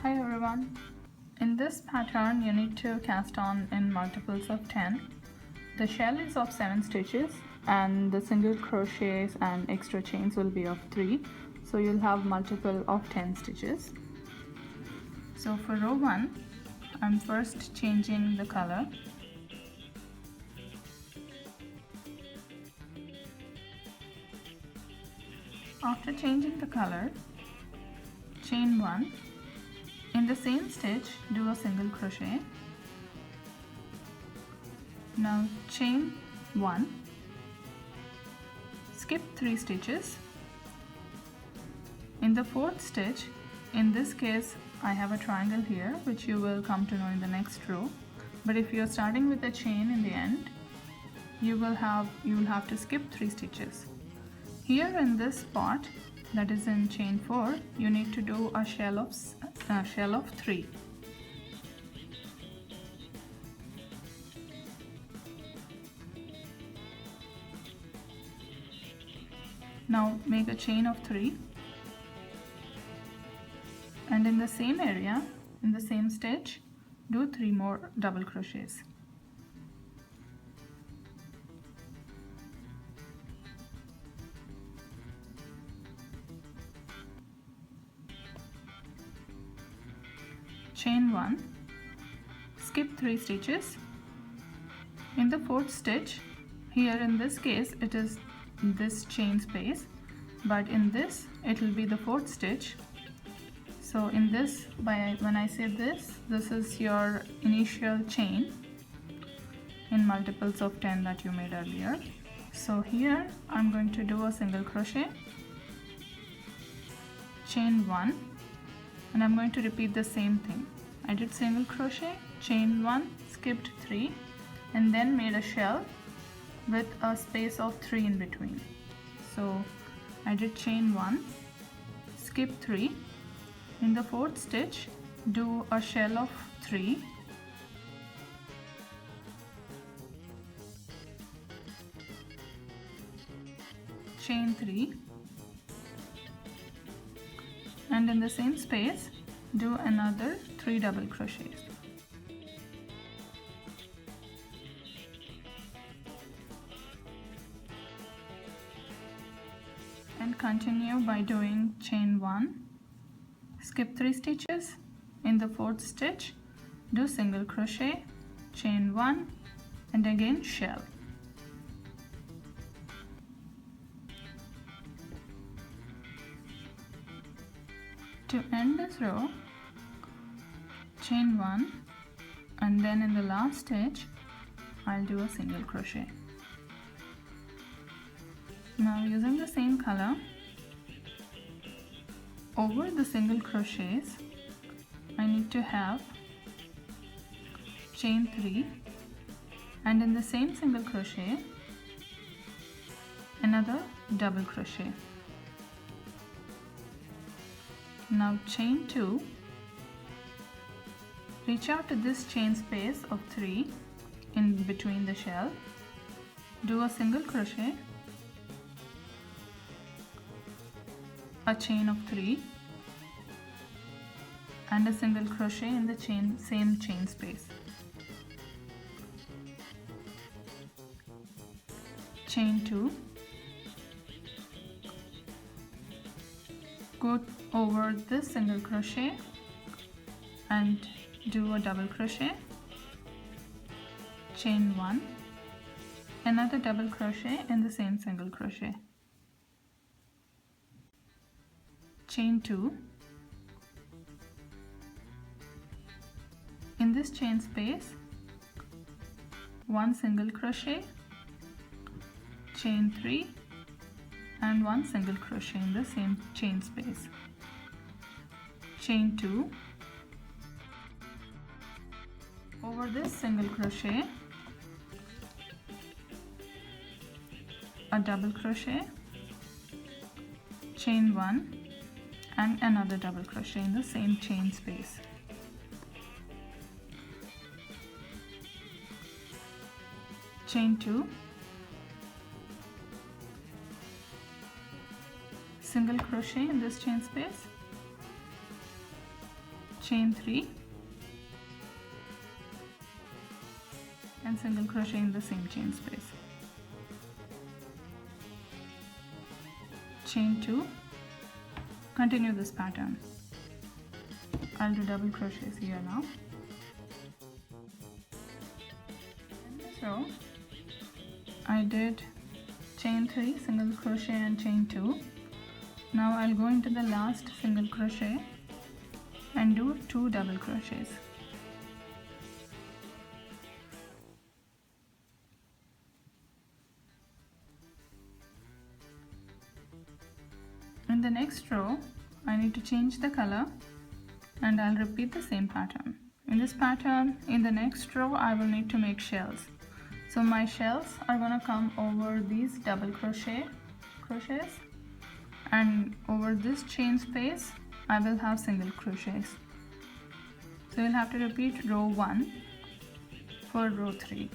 Hi everyone. In this pattern you need to cast on in multiples of 10. The shell is of 7 stitches and the single crochets and extra chains will be of 3. So you'll have multiple of 10 stitches. So for row 1, I'm first changing the color. After changing the color, chain 1. In the same stitch, do a single crochet. Now chain 1, skip 3 stitches. In the 4th stitch, in this case I have a triangle here which you will come to know in the next row, but if you are starting with a chain in the end, you will have to skip 3 stitches. Here in this spot, that is in chain 4, you need to do a shell of 3. Now make a chain of 3, and in the same area, in the same stitch, do 3 more double crochets. Chain 1, skip 3 stitches. In the 4th stitch, here in this case it is this chain space, but in this it will be the 4th stitch. So in this, when I say this is your initial chain in multiples of 10 that you made earlier. So here I'm going to do a single crochet, chain 1, and I'm going to repeat the same thing. I did single crochet, chain 1, skipped 3, and then made a shell with a space of 3 in between. So I did chain 1, skip 3. In the 4th stitch, do a shell of 3, chain 3, and in the same space do another 3 double crochets. And continue by doing chain 1, skip 3 stitches. In the 4th stitch, do single crochet, chain 1, and again shell. To end this row, chain 1, and then in the last stitch I'll do a single crochet. Now using the same color, over the single crochets I need to have chain 3, and in the same single crochet another double crochet. Now chain 2, reach out to this chain space of 3 in between the shell, do a single crochet, a chain of 3, and a single crochet in the same chain space. Chain 2, go over this single crochet and do a double crochet, chain 1, another double crochet in the same single crochet, chain 2, in this chain space 1 single crochet, chain 3, and 1 single crochet in the same chain space, chain 2, over this single crochet a double crochet, chain 1, and another double crochet in the same chain space, chain 2, single crochet in this chain space, chain 3 and single crochet in the same chain space. Chain 2, continue this pattern. I'll do double crochets here now. In this row I did chain 3, single crochet and chain 2. Now I'll go into the last single crochet and do 2 double crochets. In the next row I need to change the color and I'll repeat the same pattern. In this pattern, in the next row I will need to make shells. So my shells are gonna come over these double crochets, and over this chain space I will have single crochets. So you'll have to repeat row 1 for row 3.